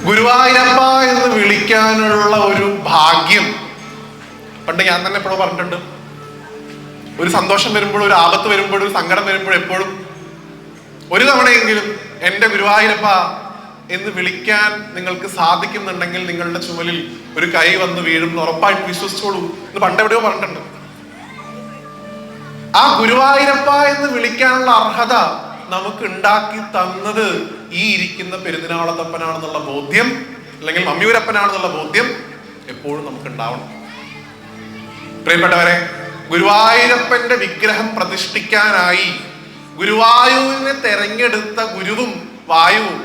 ഗുരുവായൂരപ്പ എന്ന് വിളിക്കാനുള്ള ഒരു ഭാഗ്യം പണ്ട് ഞാൻ തന്നെ എപ്പോഴും പറഞ്ഞിട്ടുണ്ട്. ഒരു സന്തോഷം വരുമ്പോഴും, ഒരു ആപത്ത് വരുമ്പോഴും, ഒരു സങ്കടം വരുമ്പോഴും എപ്പോഴും ഒരു തവണയെങ്കിലും എൻ്റെ ഗുരുവായൂരപ്പ എന്ന് വിളിക്കാൻ നിങ്ങൾക്ക് സാധിക്കുന്നുണ്ടെങ്കിൽ നിങ്ങളുടെ ചുമലിൽ ഒരു കൈ വന്ന് വീഴും എന്ന് ഉറപ്പായിട്ട് വിശ്വസിച്ചോളൂ എന്ന് പണ്ട് എവിടെയോ പറഞ്ഞിട്ടുണ്ട്. ആ ഗുരുവായൂരപ്പ എന്ന് വിളിക്കാനുള്ള അർഹത നമുക്ക് ഉണ്ടാക്കി തന്നത് ഈ ഇരിക്കുന്ന പെരുതിനാളത്തപ്പനാണെന്നുള്ള ബോധ്യം, അല്ലെങ്കിൽ മമ്മിയൂരപ്പനാണെന്നുള്ള ബോധ്യം എപ്പോഴും നമുക്ക് ഉണ്ടാവണം. പ്രിയപ്പെട്ടവരെ, ഗുരുവായൂരപ്പന്റെ വിഗ്രഹം പ്രതിഷ്ഠിക്കാനായി ഗുരുവായൂരിനെ തെരഞ്ഞെടുത്ത ഗുരുവും വായുവും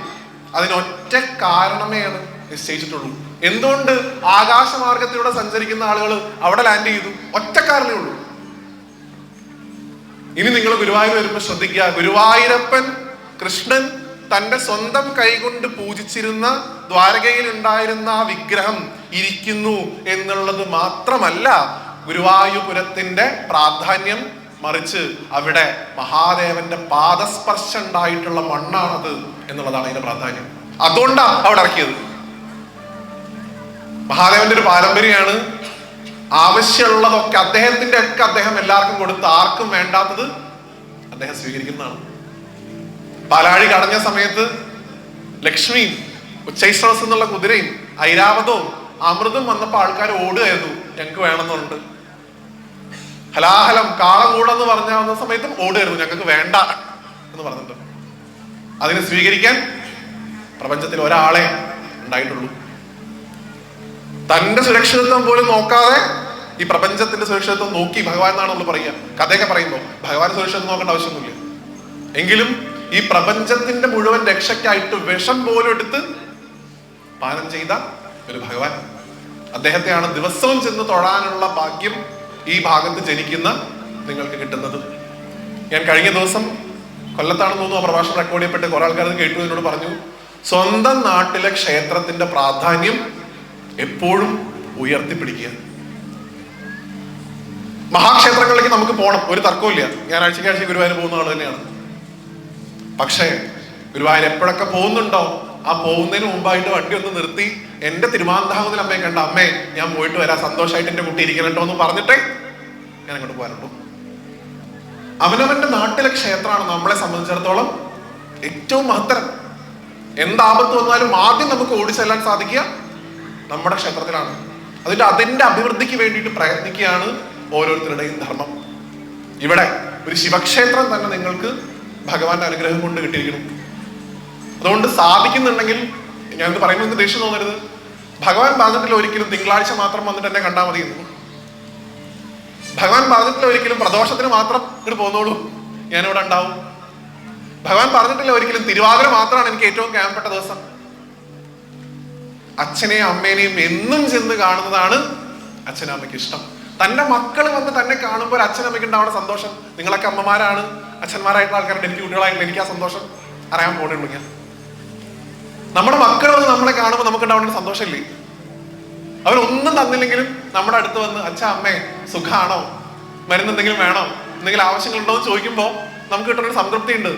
അതിനൊറ്റ കാരണമേയാണ് നിശ്ചയിച്ചിട്ടുള്ളൂ. എന്തുകൊണ്ട് ആകാശമാർഗത്തിലൂടെ സഞ്ചരിക്കുന്ന ആളുകൾ അവിടെ ലാൻഡ് ചെയ്തു? ഒറ്റ കാരണമേ ഉള്ളൂ. ഇനി നിങ്ങൾ ഗുരുവായൂർ വരുമ്പോൾ ശ്രദ്ധിക്കുക, ഗുരുവായൂരപ്പൻ കൃഷ്ണൻ തന്റെ സ്വന്തം കൈകൊണ്ട് പൂജിച്ചിരുന്ന ദ്വാരകയിൽ ഉണ്ടായിരുന്ന ആ വിഗ്രഹം ഇരിക്കുന്നു എന്നുള്ളത് മാത്രമല്ല ഗുരുവായൂരത്തിന്റെ പ്രാധാന്യം, മറിച്ച് അവിടെ മഹാദേവന്റെ പാദസ്പർശം ഉണ്ടായിട്ടുള്ള മണ്ണാണത് എന്നുള്ളതാണ് അതിന്റെ പ്രാധാന്യം. അതുകൊണ്ടാണ് അവിടെ ഇറക്കിയത്. മഹാദേവന്റെ ഒരു പാരമ്പര്യമാണ്, ആവശ്യമുള്ളതൊക്കെ അദ്ദേഹത്തിന്റെ ഒക്കെ അദ്ദേഹം എല്ലാവർക്കും കൊടുത്ത് ആർക്കും വേണ്ടാത്തത് അദ്ദേഹം സ്വീകരിക്കുന്നതാണ്. പാലാഴി കടഞ്ഞ സമയത്ത് ലക്ഷ്മിയും ഉച്ചൈശ്രവസ് എന്നുള്ള കുതിരയും ഐരാവതവും അമൃതും വന്നപ്പോ ആൾക്കാർ ഓടുകയായിരുന്നു, ഞങ്ങൾക്ക് വേണമെന്നുണ്ട്. ഹലാഹലം കാളകൂടെന്ന് പറഞ്ഞ സമയത്തും ഓടുകയായിരുന്നു, ഞങ്ങൾക്ക് വേണ്ട എന്ന് പറഞ്ഞിട്ട്. അതിനെ സ്വീകരിക്കാൻ പ്രപഞ്ചത്തിൽ ഒരാളെ ഉണ്ടായിട്ടുള്ളൂ. തന്റെ സുരക്ഷിതത്വം പോലും നോക്കാതെ ഈ പ്രപഞ്ചത്തിന്റെ സുരക്ഷിതത്വം നോക്കി ഭഗവാൻ എന്നാണ് നമ്മൾ പറയുക. കഥയൊക്കെ പറയുമ്പോൾ ഭഗവാൻ സുരക്ഷിതത്വം നോക്കേണ്ട ആവശ്യമൊന്നുമില്ല. എങ്കിലും ഈ പ്രപഞ്ചത്തിന്റെ മുഴുവൻ രക്ഷയ്ക്കായിട്ട് വിഷം പോലും എടുത്ത് പാനം ചെയ്ത ഒരു ഭഗവാൻ, അദ്ദേഹത്തെയാണ് ദിവസവും ചെന്ന് തൊഴാനുള്ള ഭാഗ്യം ഈ ഭാഗത്ത് ജനിക്കുന്ന നിങ്ങൾക്ക് കിട്ടുന്നത്. ഞാൻ കഴിഞ്ഞ ദിവസം കൊല്ലത്താണെന്ന് തോന്നുന്നു ആ പ്രഭാഷണം റെക്കോർഡ് ചെയ്യപ്പെട്ട് കുറെ ആൾക്കാർ കേട്ടു. എന്നോട് പറഞ്ഞു, സ്വന്തം നാട്ടിലെ ക്ഷേത്രത്തിന്റെ പ്രാധാന്യം എപ്പോഴും ഉയർത്തിപ്പിടിക്കുക. മഹാക്ഷേത്രങ്ങളിലേക്ക് നമുക്ക് പോകണം, ഒരു തർക്കമില്ല. ഞാൻ ആഴ്ചയ്ക്കാഴ്ച ഗുരുവായൂർ പോകുന്ന ആൾ തന്നെയാണ്. പക്ഷേ ഗുരുവായൂർ എപ്പോഴൊക്കെ പോകുന്നുണ്ടോ ആ പോകുന്നതിന് മുമ്പായിട്ട് വണ്ടി ഒന്ന് നിർത്തി എന്റെ തിരുമാന്താകുന്നതിൽ അമ്മയെ കണ്ട, അമ്മേ ഞാൻ പോയിട്ട് വരാം, സന്തോഷമായിട്ട് എന്റെ കുട്ടി ഇരിക്കണട്ടോ എന്ന് പറഞ്ഞിട്ടേ ഞാൻ അങ്ങോട്ട് പോകാനുള്ളൂ. അവനവന്റെ നാട്ടിലെ ക്ഷേത്രമാണ് നമ്മളെ സംബന്ധിച്ചിടത്തോളം ഏറ്റവും മഹത്തരം. എന്താപത്ത് വന്നാലും ആദ്യം നമുക്ക് ഓടിച്ചെല്ലാൻ സാധിക്കുക നമ്മുടെ ക്ഷേത്രത്തിലാണ്. അതിന്റെ അഭിവൃദ്ധിക്ക് വേണ്ടിയിട്ട് പ്രയത്നിക്കുകയാണ് ഓരോരുത്തരുടെയും ധർമ്മം. ഇവിടെ ഒരു ശിവക്ഷേത്രം തന്നെ നിങ്ങൾക്ക് ഭഗവാന്റെ അനുഗ്രഹം കൊണ്ട് കിട്ടിയിരിക്കണം. അതുകൊണ്ട് സാധിക്കുന്നുണ്ടെങ്കിൽ, ഞാനിത് പറയുന്നത് ദേഷ്യം തോന്നരുത്, ഭഗവാൻ പറഞ്ഞിട്ടില്ല ഒരിക്കലും തിങ്കളാഴ്ച മാത്രം വന്നിട്ട് എന്നെ കണ്ടാൽ മതി എന്ന്. ഭഗവാൻ പറഞ്ഞിട്ടില്ല ഒരിക്കലും പ്രദോഷത്തിന് മാത്രം ഇങ്ങോട്ട് പോന്നോളൂ, ഞാനിവിടെ ഉണ്ടാവും. ഭഗവാൻ പറഞ്ഞിട്ടില്ല ഒരിക്കലും തിരുവാതിര മാത്രമാണ് എനിക്ക് ഏറ്റവും ക്യാമ്പപ്പെട്ട ദിവസം. അച്ഛനെയും അമ്മേനെയും എന്നും ചെന്ന് കാണുന്നതാണ് അച്ഛനും അമ്മയ്ക്ക് ഇഷ്ടം. തന്റെ മക്കൾ വന്ന് തന്നെ കാണുമ്പോൾ അച്ഛനമ്മയ്ക്ക് ഉണ്ടാവുന്ന സന്തോഷം. നിങ്ങളൊക്കെ അമ്മമാരാണ്, അച്ഛന്മാരായിട്ടുള്ള ആൾക്കാരുടെ, എനിക്ക് കുട്ടികളായിട്ടുള്ള എനിക്ക് ആ സന്തോഷം അറിയാൻ പോകണുള്ളൂ. ഞാൻ നമ്മുടെ മക്കൾ വന്ന് നമ്മളെ കാണുമ്പോൾ നമുക്ക് ഉണ്ടാവുന്ന സന്തോഷമില്ലേ? അവരൊന്നും തന്നില്ലെങ്കിലും നമ്മുടെ അടുത്ത് വന്ന് അച്ഛാ അമ്മേ സുഖാണോ, മരുന്ന് എന്തെങ്കിലും വേണോ, എന്തെങ്കിലും ആവശ്യങ്ങളുണ്ടോ എന്ന് ചോദിക്കുമ്പോൾ നമുക്ക് കിട്ടുന്നൊരു സംതൃപ്തി ഉണ്ട്.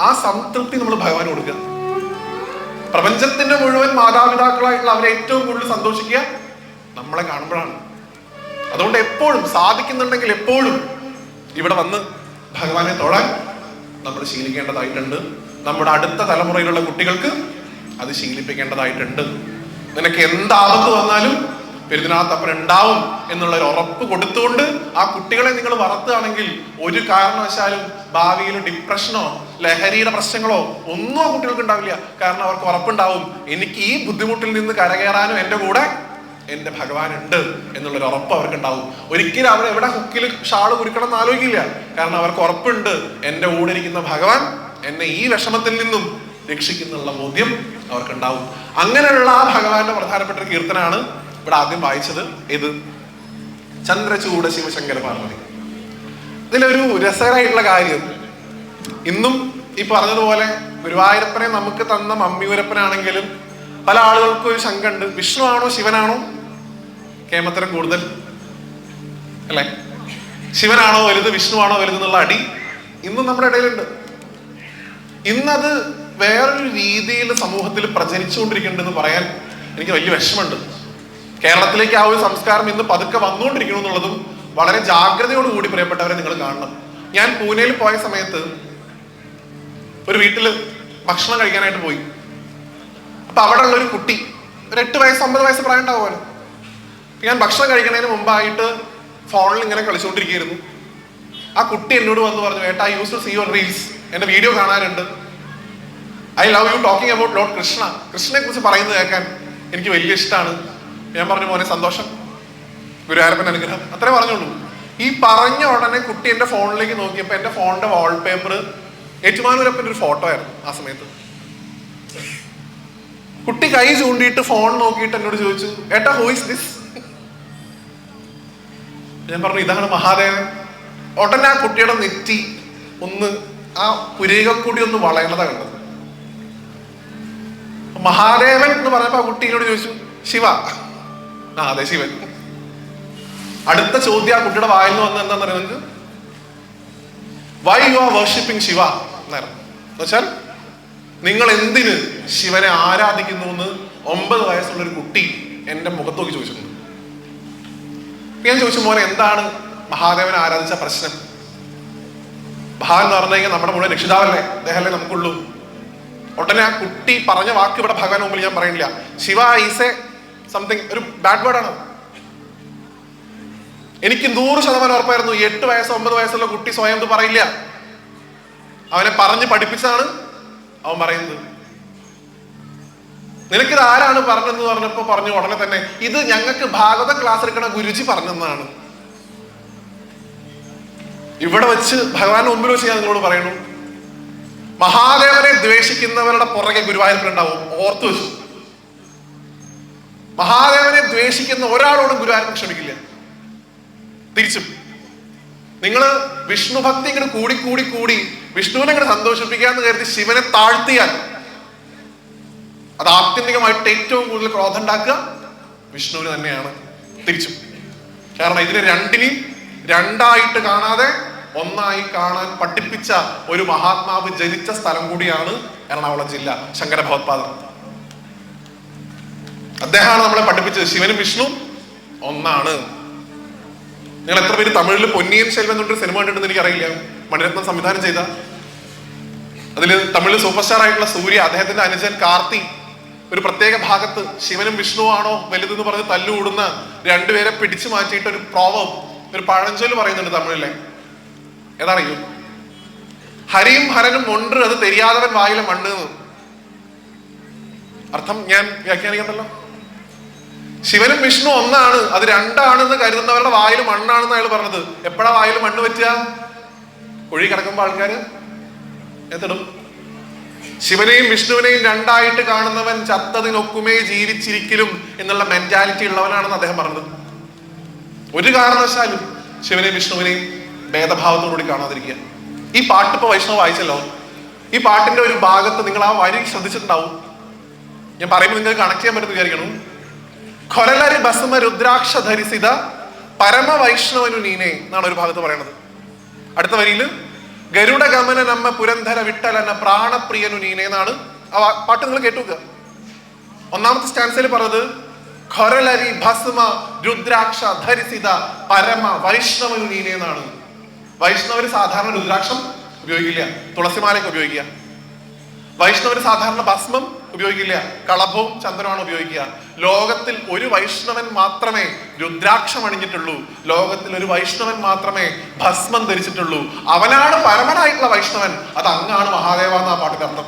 ആ സംതൃപ്തി നമ്മൾ ഭഗവാൻ കൊടുക്കുക. പ്രപഞ്ചത്തിന്റെ മുഴുവൻ മാതാപിതാക്കളായിട്ടുള്ള അവരെ ഏറ്റവും കൂടുതൽ സന്തോഷിക്കുക നമ്മളെ കാണുമ്പോഴാണ്. അതുകൊണ്ട് എപ്പോഴും സാധിക്കുന്നുണ്ടെങ്കിൽ എപ്പോഴും ഇവിടെ വന്ന് ഭഗവാനെ തൊഴാൻ നമ്മൾ ശീലിക്കേണ്ടതായിട്ടുണ്ട്. നമ്മുടെ അടുത്ത തലമുറയിലുള്ള കുട്ടികൾക്ക് അത് ശീലിപ്പിക്കേണ്ടതായിട്ടുണ്ട്. നിനക്ക് എന്താപത്ത് വന്നാലും പെരുതിനാളത്തപ്പൻ ഉണ്ടാവും എന്നുള്ള ഒരു ഉറപ്പ് കൊടുത്തുകൊണ്ട് ആ കുട്ടികളെ നിങ്ങൾ വളർത്തുകയാണെങ്കിൽ ഒരു കാരണവശാലും ഭാവിയിൽ ഡിപ്രഷനോ ലഹരിയുടെ പ്രശ്നങ്ങളോ ഒന്നും ആ കുട്ടികൾക്ക് ഉണ്ടാവില്ല. കാരണം അവർക്ക് ഉറപ്പുണ്ടാവും, എനിക്ക് ഈ ബുദ്ധിമുട്ടിൽ നിന്ന് കരകയറാനും എൻ്റെ കൂടെ എന്റെ ഭഗവാൻ ഉണ്ട് എന്നുള്ളൊരു ഉറപ്പ് അവർക്ക് ഉണ്ടാവും. ഒരിക്കലും അവർ എവിടെ ഹുക്കിൽ ഷാള് കുരുക്കണം എന്ന് ആലോചിക്കില്ല. കാരണം അവർക്ക് ഉറപ്പുണ്ട്, എന്റെ കൂടെ ഇരിക്കുന്ന ഭഗവാൻ എന്നെ ഈ വിഷമത്തിൽ നിന്നും രക്ഷിക്കുന്നുള്ള ബോധ്യം അവർക്കുണ്ടാവും. അങ്ങനെയുള്ള ആ ഭഗവാന്റെ പ്രധാനപ്പെട്ട ഒരു കീർത്തനാണ് ഇവിടെ ആദ്യം വായിച്ചത്. ഇത് ചന്ദ്രചൂഡ ശിവശങ്കര പാർവതി. ഇതിലൊരു രസകരമായിട്ടുള്ള കാര്യം, ഇന്നും ഈ പറഞ്ഞതുപോലെ ഗുരുവായൂരപ്പനെ നമുക്ക് തന്ന മമ്മിയൂരപ്പനാണെങ്കിലും പല ആളുകൾക്കും ഒരു ശങ്ക ഉണ്ട്, വിഷ്ണു ആണോ ശിവനാണോ കേമത്തരം കൂടുതൽ അല്ലെ? ശിവനാണോ വലുത് വിഷ്ണു ആണോ വലുത് എന്നുള്ള അടി ഇന്നും നമ്മുടെ ഇടയിലുണ്ട്. ഇന്നത് വേറൊരു രീതിയിൽ സമൂഹത്തിൽ പ്രചരിച്ചുകൊണ്ടിരിക്കുന്നുണ്ടെന്ന് പറയാൻ എനിക്ക് വലിയ വിഷമമുണ്ട്. കേരളത്തിലേക്ക് ആ ഒരു സംസ്കാരം ഇന്ന് പതുക്കെ വന്നുകൊണ്ടിരിക്കണം എന്നുള്ളതും വളരെ ജാഗ്രതയോടുകൂടി പ്രിയപ്പെട്ടവരെ നിങ്ങൾ കാണണം. ഞാൻ പൂനെയിൽ പോയ സമയത്ത് ഒരു വീട്ടില് ഭക്ഷണം കഴിക്കാനായിട്ട് പോയി. അപ്പൊ അവിടെ ഉള്ള ഒരു കുട്ടി, ഒരു 8 വയസ്സ് 9 വയസ്സ് പ്രായം ഉണ്ടാവുമല്ലോ. ഞാൻ ഭക്ഷണം കഴിക്കുന്നതിന് മുമ്പായിട്ട് ഫോണിൽ ഇങ്ങനെ കളിച്ചുകൊണ്ടിരിക്കുകയായിരുന്നു. ആ കുട്ടി എന്നോട് വന്ന് പറഞ്ഞു, ഏട്ടാ, I use to see your reels, എന്റെ വീഡിയോ കാണാനുണ്ട്. I love you talking about lord Krishna, കൃഷ്ണനെ കുറിച്ച് പറയുന്നത് കേൾക്കാൻ എനിക്ക് വലിയ ഇഷ്ടമാണ്. ഞാൻ പറഞ്ഞു, മോനെ സന്തോഷം, ഗുരുവായൂരപ്പൻ അനുഗ്രഹം, അത്രേ പറഞ്ഞോളൂ. ഈ പറഞ്ഞ ഉടനെ കുട്ടി എന്റെ ഫോണിലേക്ക് നോക്കിയപ്പോ എന്റെ ഫോണിന്റെ വാൾപേപ്പർ ഏറ്റുമാനൂരപ്പന്റെ ഒരു ഫോട്ടോ ആയിരുന്നു. ആ സമയത്ത് കുട്ടി കൈ ചൂണ്ടിയിട്ട് ഫോൺ നോക്കിയിട്ട് എന്നോട് ചോദിച്ചു, ഏട്ടാ, ഹൂ ഇസ് ദിസ്? ഞാൻ പറഞ്ഞു, ഇതാണ് മഹാദേവൻ. ഉടനെ ആ കുട്ടിയുടെ നെറ്റി ഒന്ന്, ആ പുരികക്കൂടി ഒന്ന് വളയണതാ കണ്ടത്. മഹാദേവൻ എന്ന് പറഞ്ഞപ്പോ ആ കുട്ടിയോട് ചോദിച്ചു, ശിവ? ആ അതെ, ശിവൻ. അടുത്ത ചോദ്യം ആ കുട്ടിയുടെ വായിൽ നിന്ന് വന്ന എന്താന്ന് പറയുന്നത്, why you are worshipping Shiva എന്നായിരുന്നു. എന്നുവെച്ചാൽ നിങ്ങൾ എന്തിന് ശിവനെ ആരാധിക്കുന്നു എന്ന് 9 വയസ്സുള്ള ഒരു കുട്ടി എന്റെ മുഖത്ത് നോക്കി ചോദിച്ചിട്ടുണ്ട്. ഞാൻ ചോദിച്ചു, മോനെ എന്താണ് മഹാദേവനെ ആരാധിച്ച പ്രശ്നം? മഹാൻ എന്ന് പറഞ്ഞു കഴിഞ്ഞാൽ നമ്മുടെ മുഴുവൻ രക്ഷിതാവല്ലേ, അദ്ദേഹമല്ലേ നമുക്കുള്ളൂ. ഉടനെ ആ കുട്ടി പറഞ്ഞ വാക്ക് ഇവിടെ ഭഗവാൻ മുമ്പിൽ ഞാൻ പറയുന്നില്ല. ശിവ ഈസ് എ സംതിങ്, ഒരു ബാഡ് വേർഡ് ആണ്. എനിക്ക് 100% ഉറപ്പായിരുന്നു 8 വയസ്സ് 9 വയസ്സുള്ള കുട്ടി സ്വയം ഇത് പറയില്ല. അവനെ പറഞ്ഞ് പഠിപ്പിച്ചാണ് അവൻ പറയുന്നത്. നിനക്കിത് ആരാണ് പറഞ്ഞെന്ന് പറഞ്ഞപ്പോ പറഞ്ഞു ഉടനെ തന്നെ, ഇത് ഞങ്ങൾക്ക് ഭാഗവത ക്ലാസ് എടുക്കണ ഗുരുജി പറഞ്ഞെന്നാണ്. ഇവിടെ വെച്ച് ഭഗവാന്റെ മുമ്പിൽ വെച്ച് ഞാൻ നിങ്ങളോട് പറയണു, മഹാദേവനെ ദ്വേഷിക്കുന്നവരുടെ പുറകെ ഗുരുവായൂരപ്പനുണ്ടാവും. ഓർത്തു വെച്ചു, മഹാദേവനെ ദ്വേഷിക്കുന്ന ഒരാളോടും ഗുരുവായൂരപ്പൻ ക്ഷമിക്കില്ല. തിരിച്ചും നിങ്ങൾ വിഷ്ണു ഭക്തി ഇങ്ങനെ കൂടി കൂടി കൂടി വിഷ്ണുവിനെ ഇങ്ങനെ സന്തോഷിപ്പിക്കാന്ന് കരുതി ശിവനെ താഴ്ത്തിയാൽ അത് ആത്യന്തികമായിട്ട് ഏറ്റവും കൂടുതൽ ക്രോധം ഉണ്ടാക്കുക വിഷ്ണുവിന് തന്നെയാണ്. തിരിച്ചും കാരണം ഇതിനെ രണ്ടിനെയും രണ്ടായിട്ട് കാണാതെ ഒന്നായി കാണാൻ പഠിപ്പിച്ച ഒരു മഹാത്മാവ് ജനിച്ച സ്ഥലം കൂടിയാണ് എറണാകുളം ജില്ല, ശങ്കര ഭഗവത്പാദർ. അദ്ദേഹമാണ് നമ്മളെ പഠിപ്പിച്ചത് ശിവനും വിഷ്ണു ഒന്നാണ്. നിങ്ങൾ എത്ര പേര് തമിഴിൽ പൊന്നിയൻ സെൽവൻ എന്നൊരു സിനിമ കണ്ടിട്ടുണ്ടെന്ന് എനിക്കറിയില്ല. മണിരത്നം സംവിധാനം ചെയ്ത, അതിൽ തമിഴിൽ സൂപ്പർ സ്റ്റാർ ആയിട്ടുള്ള സൂര്യ, അദ്ദേഹത്തിന്റെ അനുജൻ കാർത്തി ഒരു പ്രത്യേക ഭാഗത്ത് ശിവനും വിഷ്ണു ആണോ വലുതെന്ന് പറഞ്ഞ് തല്ലുകൂടുന്ന രണ്ടുപേരെ പിടിച്ചു മാറ്റിയിട്ട് ഒരു പ്രോവർബ്, ഒരു പഴഞ്ചൊല്ല് പറയുന്നുണ്ട് തമിഴിലെ. ഏതറിയൂ? ഹരിയും ഹരനും ഒன்று അത് തെരിയാതവൻ വായിലെ മണ്ണ്. അർത്ഥം ഞാൻ വ്യാഖ്യാനിക്കണ്ടല്ലോ. ശിവനും വിഷ്ണു ഒന്നാണ്, അത് രണ്ടാണെന്ന് കരുതുന്നവരുടെ വായിൽ മണ്ണാണെന്ന് അയാൾ പറഞ്ഞത്. എപ്പോഴാ വായിൽ മണ്ണ് പറ്റുക? കുഴി കിടക്കുമ്പോ ആൾക്കാര് എത്തിടും. ശിവനെയും വിഷ്ണുവിനെയും രണ്ടായിട്ട് കാണുന്നവൻ ചത്തതിനൊക്കുമേ ജീവിച്ചിരിക്കലും എന്നുള്ള മെന്റാലിറ്റി ഉള്ളവനാണെന്ന് അദ്ദേഹം പറഞ്ഞത്. ഒരു കാരണവശാലും ശിവനെയും വിഷ്ണുവിനെയും ഭേദഭാവത്തോടുകൂടി കാണാതിരിക്കുക. ഈ പാട്ട് ഇപ്പൊ വൈഷ്ണവ് വായിച്ചല്ലോ. ഈ പാട്ടിന്റെ ഒരു ഭാഗത്ത് നിങ്ങൾ ആ വരി ശ്രദ്ധിച്ചിട്ടുണ്ടാവും. ഞാൻ പറയുമ്പോൾ നിങ്ങൾക്ക് കണക്ട് ചെയ്യാൻ പറ്റുന്ന വിചാരിക്കണം. ഖൊരലരി ഭസ്മ രുദ്രാക്ഷ ധരിസിത പരമ വൈഷ്ണവനു നീനെ എന്നാണ് ഒരു ഭാഗത്ത് പറയണത്. അടുത്ത വരിയില് ഗരുഡ ഗമന നമ്മ പുരന്ധര വിട്ടലന പ്രാണപ്രിയനു നീനെ എന്നാണ് ആ പാട്ട്. നിങ്ങൾ കേട്ടുക. ഒന്നാമത്തെ സ്റ്റാൻസയിൽ പറഞ്ഞത് ഖൊരലരി ഭസ്മ രുദ്രാക്ഷ ധരിസിത പരമ വൈഷ്ണവനു നീനെ എന്നാണ്. വൈഷ്ണവര് സാധാരണ രുദ്രാക്ഷം ഉപയോഗിക്കില്ല, തുളസിമാലയൊക്കെ ഉപയോഗിക്കുക. വൈഷ്ണവര് സാധാരണ ഭസ്മം ഉപയോഗിക്കില്ല, കളഭവും ചന്ദനമാണ് ഉപയോഗിക്കുക. ലോകത്തിൽ ഒരു വൈഷ്ണവൻ മാത്രമേ രുദ്രാക്ഷം അണിഞ്ഞിട്ടുള്ളൂ. ലോകത്തിൽ ഒരു വൈഷ്ണവൻ മാത്രമേ ഭസ്മം ധരിച്ചിട്ടുള്ളൂ. അവനാണ് പരമനായിട്ടുള്ള വൈഷ്ണവൻ. അത് അങ്ങാണ് മഹാദേവ എന്ന ആ പാട്ടിന്റെ അർത്ഥം.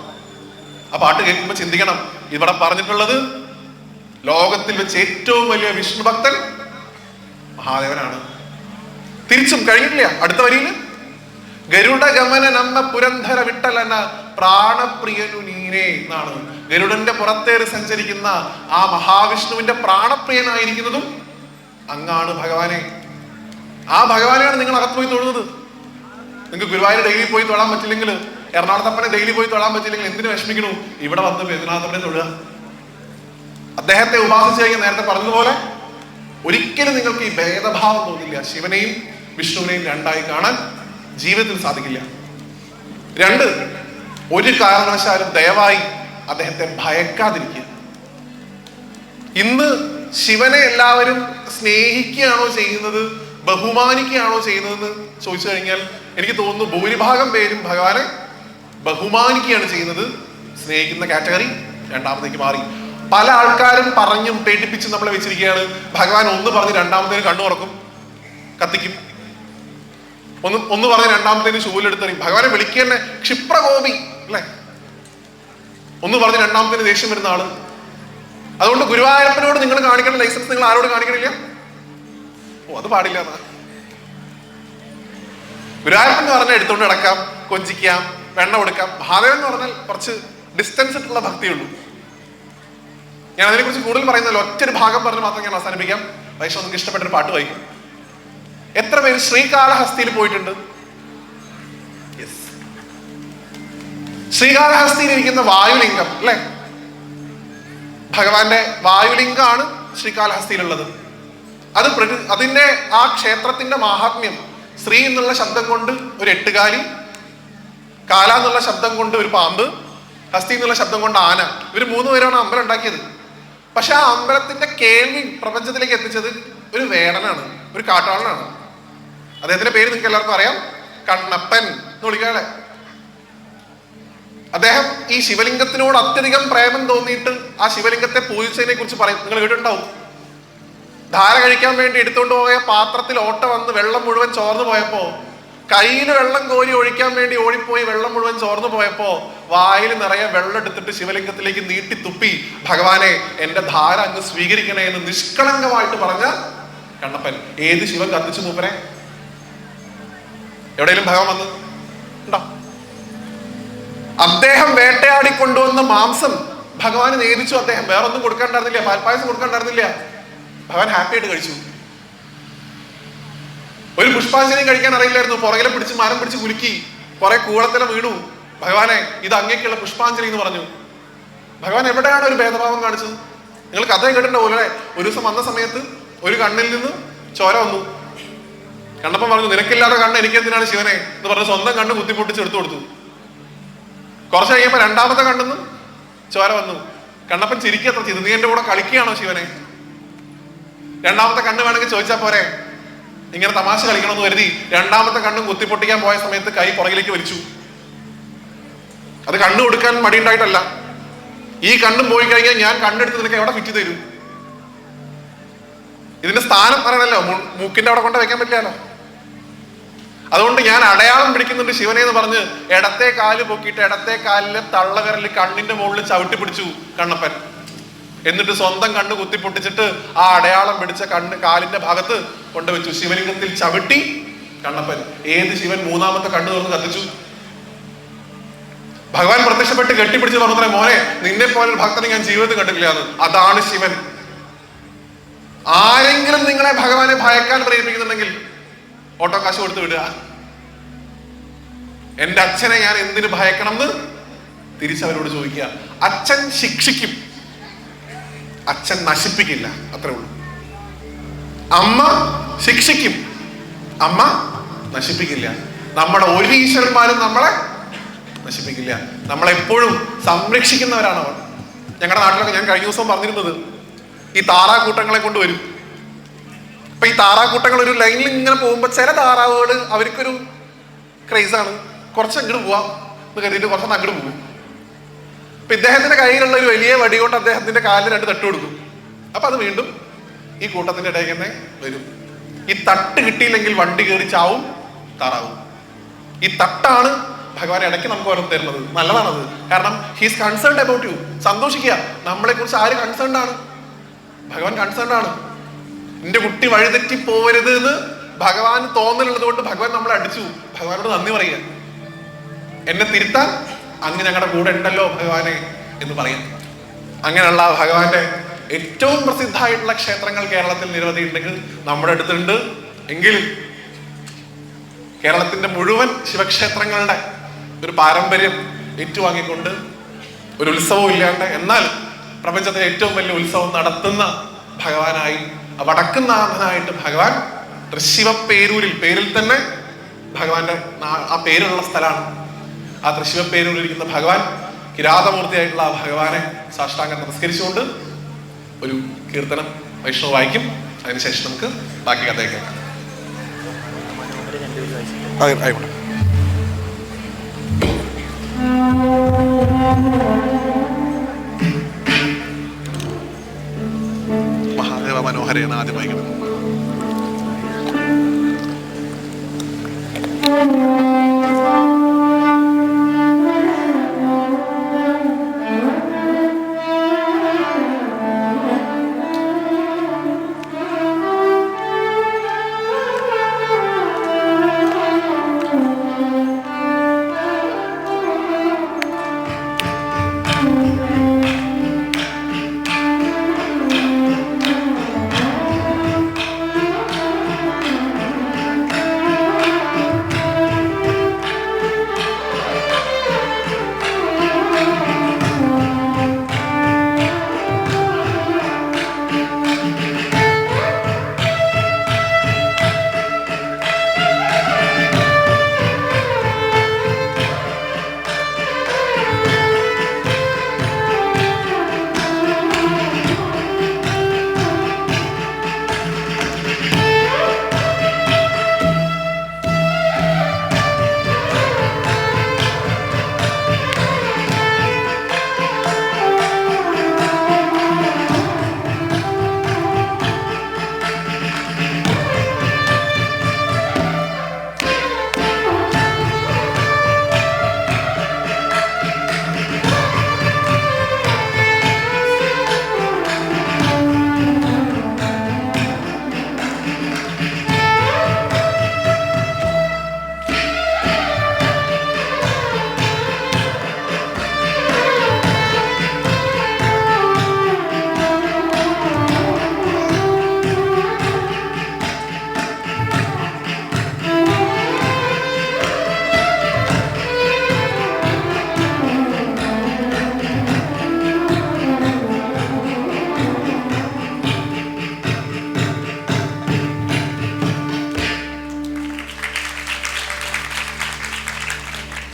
ആ പാട്ട് കേൾക്കുമ്പോൾ ചിന്തിക്കണം, ഇവിടെ പറഞ്ഞിട്ടുള്ളത് ലോകത്തിൽ വെച്ച് ഏറ്റവും വലിയ വിഷ്ണു ഭക്തൻ മഹാദേവനാണ്. തിരിച്ചും കഴിഞ്ഞിട്ടില്ല. അടുത്ത വരിയിൽ ഗരുഡ ഗമന നമ്മ പുരന്ധര വിട്ടലന പ്രാണപ്രിയനു നീനെ എന്നാണ്. ഗരുഡന്റെ പുറത്തേറി സഞ്ചരിക്കുന്ന ആ മഹാവിഷ്ണുവിന്റെ പ്രാണപ്രിയനായിരിക്കുന്നതും അങ്ങാണ് ഭഗവാനെ. ആ ഭഗവാനെയാണ് നിങ്ങൾ അകത്ത് പോയി തൊഴുന്നത്. നിങ്ങൾക്ക് ഗുരുവായൂർ ഡെയിലി പോയി തൊഴാൻ പറ്റില്ലെങ്കിൽ, എറണാകുളത്തപ്പനെ ഡെയിലി പോയി തൊഴാൻ പറ്റില്ലെങ്കിൽ എന്തിനു വിഷമിക്കണു? ഇവിടെ വന്ന് ബേദനാഥപ്പനെ തൊഴുക. അദ്ദേഹത്തെ ഉപാസിച്ചു കഴിഞ്ഞാൽ നേരത്തെ പറഞ്ഞതുപോലെ ഒരിക്കലും നിങ്ങൾക്ക് ഈ ഭേദഭാവം തോന്നില്ല. ശിവനെയും വിഷ്ണുവിനെയും രണ്ടായി കാണാൻ ജീവിതത്തിൽ സാധിക്കില്ല. രണ്ട്, ഒരു കാരണവശാലും ദയവായി അദ്ദേഹത്തെ ഭയക്കാതിരിക്കുക. ഇന്ന് ശിവനെ എല്ലാവരും സ്നേഹിക്കുകയാണോ ചെയ്യുന്നത്, ബഹുമാനിക്കുകയാണോ ചെയ്യുന്നതെന്ന് ചോദിച്ചു കഴിഞ്ഞാൽ എനിക്ക് തോന്നുന്നു ഭൂരിഭാഗം പേരും ഭഗവാനെ ബഹുമാനിക്കുകയാണ് ചെയ്യുന്നത്. സ്നേഹിക്കുന്ന കാറ്റഗറി രണ്ടാമത്തേക്ക് മാറി. പല ആൾക്കാരും പറഞ്ഞും പേടിപ്പിച്ചും നമ്മളെ വെച്ചിരിക്കുകയാണ്. ഭഗവാൻ ഒന്ന് പറഞ്ഞ് രണ്ടാമത്തേന് കണ്ണു തുറക്കും, കത്തിക്കും. ഒന്ന് പറഞ്ഞ് രണ്ടാമത്തേന് ശൂലെടുത്തെറിയും. ഭഗവാനെ വിളിക്കന്നെ ക്ഷിപ്രകോപി അല്ലെ. ഒന്ന് പറഞ്ഞ് രണ്ടാമത്തേന് ദേഷ്യം വരുന്ന ആള്. അതുകൊണ്ട് ഗുരുവായൂരപ്പനോട് നിങ്ങൾ കാണിക്കേണ്ട ലൈസൻസ് നിങ്ങൾ ആരോട് കാണിക്കണില്ല? അത് പാടില്ല എന്നാ. ഗുരുവായൂരപ്പൻ എന്ന് പറഞ്ഞാൽ എടുത്തുകൊണ്ട് നടക്കാം, കൊഞ്ചിക്കാം, വെണ്ണ കൊടുക്കാം. മഹാദേവൻ എന്ന് പറഞ്ഞാൽ കുറച്ച് ഡിസ്റ്റൻസ് ഇട്ടുള്ള ഭക്തിയുള്ളൂ. ഞാൻ അതിനെക്കുറിച്ച് കൂടുതൽ പറയുന്നല്ലോ, ഒറ്റൊരു ഭാഗം പറഞ്ഞ് മാത്രം ഞാൻ അവസാനിപ്പിക്കാം. വൈഷ്ണവ് നിങ്ങൾക്ക് ഇഷ്ടപ്പെട്ട ഒരു പാട്ട് വായിക്കും. എത്ര പേര് ശ്രീകാളഹസ്തിയിൽ പോയിട്ടുണ്ട്? ശ്രീകാളഹസ്തിയിൽ ഇരിക്കുന്ന വായുലിംഗം അല്ലെ, ഭഗവാന്റെ വായുലിംഗമാണ് ശ്രീകാളഹസ്തിയിലുള്ളത്. അതിന്റെ ആ ക്ഷേത്രത്തിന്റെ മാഹാത്മ്യം, ശ്രീ എന്നുള്ള ശബ്ദം കൊണ്ട് ഒരു എട്ടുകാലി, കാല എന്നുള്ള ശബ്ദം കൊണ്ട് ഒരു പാമ്പ്, ഹസ്തി എന്നുള്ള ശബ്ദം കൊണ്ട് ആന. ഇവര് 3 പേരാണ് അമ്പലം ഉണ്ടാക്കിയത്. പക്ഷെ ആ അമ്പലത്തിന്റെ കേൾവി പ്രപഞ്ചത്തിലേക്ക് എത്തിച്ചത് ഒരു വേടനാണ്, ഒരു കാട്ടാളനാണ്. അദ്ദേഹത്തിന്റെ പേര് നിങ്ങൾക്ക് എല്ലാവർക്കും അറിയാം, കണ്ണപ്പൻ എന്ന് വിളിക്കാതെ. അദ്ദേഹം ഈ ശിവലിംഗത്തിനോട് അത്യധികം പ്രേമം തോന്നിയിട്ട് ആ ശിവലിംഗത്തെ പൂജിച്ചതിനെ കുറിച്ച് പറയും. നിങ്ങൾ കേട്ടിട്ടുണ്ടാവും. ധാര കഴിക്കാൻ വേണ്ടി എടുത്തുകൊണ്ട് പോയ പാത്രത്തിൽ ഓട്ട വന്ന് വെള്ളം മുഴുവൻ ചോർന്നു പോയപ്പോ, കയ്യിൽ വെള്ളം കോരി ഒഴിക്കാൻ വേണ്ടി ഓടിപ്പോയി വെള്ളം മുഴുവൻ ചോർന്നു പോയപ്പോ വായിൽ നിറയെ വെള്ളം എടുത്തിട്ട് ശിവലിംഗത്തിലേക്ക് നീട്ടി തുപ്പി, ഭഗവാനെ എന്റെ ധാര അങ്ങ് സ്വീകരിക്കണേ എന്ന് നിഷ്കളങ്കമായിട്ട് പറഞ്ഞ കണ്ണപ്പൻ. ഏത് ശിവൻ കത്തിച്ചു മൂപ്പനെ? എവിടെയെങ്കിലും ഭഗവാൻ വന്ന് ഉണ്ടോ? അദ്ദേഹം വേട്ടയാടി കൊണ്ടുവന്ന മാംസം ഭഗവാന് നേദിച്ചു. അദ്ദേഹം വേറെ ഒന്നും കൊടുക്കാണ്ടായിരുന്നില്ല, പാൽപ്പായസം കൊടുക്കാണ്ടായിരുന്നില്ല. ഭഗവാൻ ഹാപ്പി ആയിട്ട് കഴിച്ചു. ഒരു പുഷ്പാഞ്ജലിയും കഴിക്കാൻ അറിയില്ലായിരുന്നു. പുറകിലെ പിടിച്ച് മരം പിടിച്ച് കുലുക്കി, കുറെ കൂടത്തില വീണു. ഭഗവാനെ ഇത് അങ്ങേക്കുള്ള പുഷ്പാഞ്ജലി എന്ന് പറഞ്ഞു. ഭഗവാൻ എവിടെയാണ് ഒരു ഭേദഭാവം കാണിച്ചത്? നിങ്ങൾ കഥ കേട്ടിട്ടുണ്ടാവും അല്ലേ? ഒരു ദിവസം വന്ന സമയത്ത് ഒരു കണ്ണിൽ നിന്ന് ചോര വന്നു. കണ്ണപ്പൻ പറഞ്ഞു, നിനക്കില്ലാത്ത കണ്ണ് എനിക്ക് എന്തിനാണ് ശിവനെ എന്ന് പറഞ്ഞ് സ്വന്തം കണ്ണ് കുത്തിപ്പൊട്ടിച്ച് എടുത്തു കൊടുത്തു. കുറച്ച് കഴിയുമ്പോ രണ്ടാമത്തെ കണ്ണിന്ന് ചോര വന്നു. കണ്ണപ്പൻ ചിരിക്കത്ര ചെയ്തു, നീ എന്റെ കൂടെ കളിക്കുകയാണോ ശിവനെ? രണ്ടാമത്തെ കണ്ണ് വേണമെങ്കിൽ ചോദിച്ചാൽ പോരെ? ഇങ്ങനെ തമാശ കളിക്കണമെന്ന് കരുതി രണ്ടാമത്തെ കണ്ണും കുത്തിപ്പൊട്ടിക്കാൻ പോയ സമയത്ത് കൈ പുറകിലേക്ക് വലിച്ചു. അത് കണ്ണ് കൊടുക്കാൻ മടിയുണ്ടായിട്ടല്ല. ഈ കണ്ണും പോയി കഴിഞ്ഞാൽ ഞാൻ കണ്ണെടുത്ത് നിനക്ക് എവിടെ ഫിറ്റ് തരും? ഇതിന്റെ സ്ഥാനം പറയണല്ലോ, മൂക്കിന്റെ അവിടെ കൊണ്ട് വെക്കാൻ പറ്റില്ലല്ലോ. അതുകൊണ്ട് ഞാൻ അടയാളം പിടിക്കുന്നുണ്ട് ശിവനെ എന്ന് പറഞ്ഞ് ഇടത്തെ കാല് പൊക്കിയിട്ട് ഇടത്തെ കാലിലെ തള്ളവിരൽ കണ്ണിന്റെ മുകളിൽ ചവിട്ടി പിടിച്ചു കണ്ണപ്പൻ. എന്നിട്ട് സ്വന്തം കണ്ണ് കുത്തിപ്പൊട്ടിച്ചിട്ട് ആ അടയാളം പിടിച്ച കണ്ണ് കാലിന്റെ ഭാഗത്ത് കൊണ്ടുവച്ചു. ശിവലിംഗത്തിൽ ചവിട്ടി കണ്ണപ്പൻ. ഏത് ശിവൻ മൂന്നാമത്തെ കണ്ണ് തുറന്ന് കത്തിച്ചു? ഭഗവാൻ പ്രത്യക്ഷപ്പെട്ട് കെട്ടിപ്പിടിച്ച് പറഞ്ഞേ, മോനെ നിന്നെ പോലെ ഒരു ഭക്തനെ ഞാൻ ജീവിതത്തിൽ കണ്ടിട്ടില്ല എന്ന്. അതാണ് ശിവൻ. ആരെങ്കിലും നിങ്ങളെ ഭഗവാനെ ഭയക്കാൻ പ്രേരിപ്പിക്കുന്നുണ്ടെങ്കിൽ ഓട്ടോ കാശ് കൊടുത്ത് വിടുക. എന്റെ അച്ഛനെ ഞാൻ എന്തിനു ഭയക്കണം എന്ന് തിരിച്ചവരോട് ചോദിക്കുക. അച്ഛൻ ശിക്ഷിക്കും, അച്ഛൻ നശിപ്പിക്കില്ല, അത്രേ ഉള്ളൂ. അമ്മ ശിക്ഷിക്കും, അമ്മ നശിപ്പിക്കില്ല. നമ്മുടെ ഒരു ഈശ്വരന്മാരും നമ്മളെ നശിപ്പിക്കില്ല. നമ്മളെപ്പോഴും സംരക്ഷിക്കുന്നവരാണ് അവർ. ഞങ്ങളുടെ നാട്ടിലൊക്കെ ഞാൻ കഴിഞ്ഞ ദിവസം പറഞ്ഞിരുന്നത്, ഈ താറാക്കൂട്ടങ്ങളെ കൊണ്ടുവരും. അപ്പൊ ഈ താറാക്കൂട്ടങ്ങൾ ഒരു ലൈനിൽ ഇങ്ങനെ പോകുമ്പോ ചില താറാവുകൾ അവർക്കൊരു ക്രൈസാണ്, കുറച്ച് അങ്ങോട്ട് പോവാം എന്ന് കരുതിയിട്ട് കുറച്ച് അങ്ങോട്ട് പോകും. അപ്പൊ ഇദ്ദേഹത്തിന്റെ കയ്യിലുള്ള ഒരു വലിയ വടി കൊണ്ട് അദ്ദേഹത്തിന്റെ കാലിൽ 2 തട്ട് കൊടുക്കും. അപ്പൊ അത് വീണ്ടും ഈ കൂട്ടത്തിന്റെ ഇടയിൽ തന്നെ വരും. ഈ തട്ട് കിട്ടിയില്ലെങ്കിൽ വണ്ടി കയറി ചാവും താറാവും. ഈ തട്ടാണ് ഭഗവാൻ ഇടയ്ക്ക് നമുക്ക് ഓർമ്മ തരുന്നത്. നല്ലതാണത്. കാരണം ഹീസ് കൺസേൺഡ് അബൌട്ട് യു. സന്തോഷിക്കുക. നമ്മളെ കുറിച്ച് ആര് കൺസേൺഡ് ആണ്? ഭഗവാൻ കൺസേൺഡ് ആണ്. എന്റെ കുട്ടി വഴിതെറ്റി പോവരുത് എന്ന് ഭഗവാൻ തോന്നലുള്ളത് കൊണ്ട് ഭഗവാൻ നമ്മളെ അടിച്ചു. ഭഗവാനോട് നന്ദി പറയുക. എന്നെ തിരുത്താൻ അങ്ങ് ഞങ്ങളുടെ കൂടെ ഉണ്ടല്ലോ ഭഗവാനെ എന്ന് പറയാം. അങ്ങനെയുള്ള ഭഗവാന്റെ ഏറ്റവും പ്രസിദ്ധമായിട്ടുള്ള ക്ഷേത്രങ്ങൾ കേരളത്തിൽ നിരവധി ഉണ്ടെങ്കിൽ നമ്മുടെ അടുത്തുണ്ട്. എങ്കിലും കേരളത്തിന്റെ മുഴുവൻ ശിവക്ഷേത്രങ്ങളുടെ ഒരു പാരമ്പര്യം ഏറ്റുവാങ്ങിക്കൊണ്ട് ഒരു ഉത്സവവും ഇല്ലാണ്ട് എന്നാൽ പ്രപഞ്ചത്തിലെ ഏറ്റവും വലിയ ഉത്സവം നടത്തുന്ന ഭഗവാനായി, വടക്കുന്നാഥനായിട്ട് ഭഗവാൻ തൃശ്ശിവപ്പേരൂരിൽ, പേരിൽ തന്നെ ഭഗവാന്റെ ആ പേരുള്ള സ്ഥലമാണ്. ആ തൃശ്ശിവപ്പേരൂരിരിക്കുന്ന ഭഗവാൻ, കിരാതമൂർത്തിയായിട്ടുള്ള ആ ഭഗവാനെ സാഷ്ടാംഗം നമസ്കരിച്ചുകൊണ്ട് ഒരു കീർത്തനം വൈഷ്ണവ് വായിക്കും. അതിനുശേഷം നമുക്ക് ബാക്കി കഥ കേൾക്കാം. ആയിക്കോട്ടെ. മഹാദേവ മനോഹരയാണ് ആദ്യം വായിക്കുന്നത്.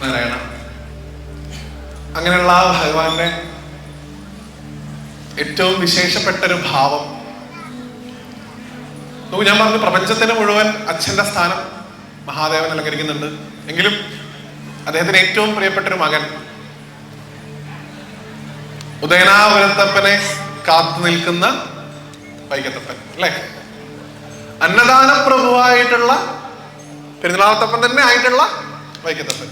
നാരായണ. അങ്ങനെയുള്ള ആ ഭഗവാന്റെ ഏറ്റവും വിശേഷപ്പെട്ടൊരു ഭാവം നോക്കൂ. ഞാൻ പറഞ്ഞു, പ്രപഞ്ചത്തിന് മുഴുവൻ അച്ഛന്റെ സ്ഥാനം മഹാദേവൻ അലങ്കരിക്കുന്നുണ്ട്. എങ്കിലും അദ്ദേഹത്തിന് ഏറ്റവും പ്രിയപ്പെട്ടൊരു മകൻ ഉദയനാപുരത്തപ്പനെ കാത്തു നിൽക്കുന്ന വൈക്കത്തപ്പൻ അല്ലെ? അന്നദാന പ്രഭുവായിട്ടുള്ള പെരുന്നാളത്തപ്പൻ തന്നെ ആയിട്ടുള്ള വൈക്കത്തപ്പൻ.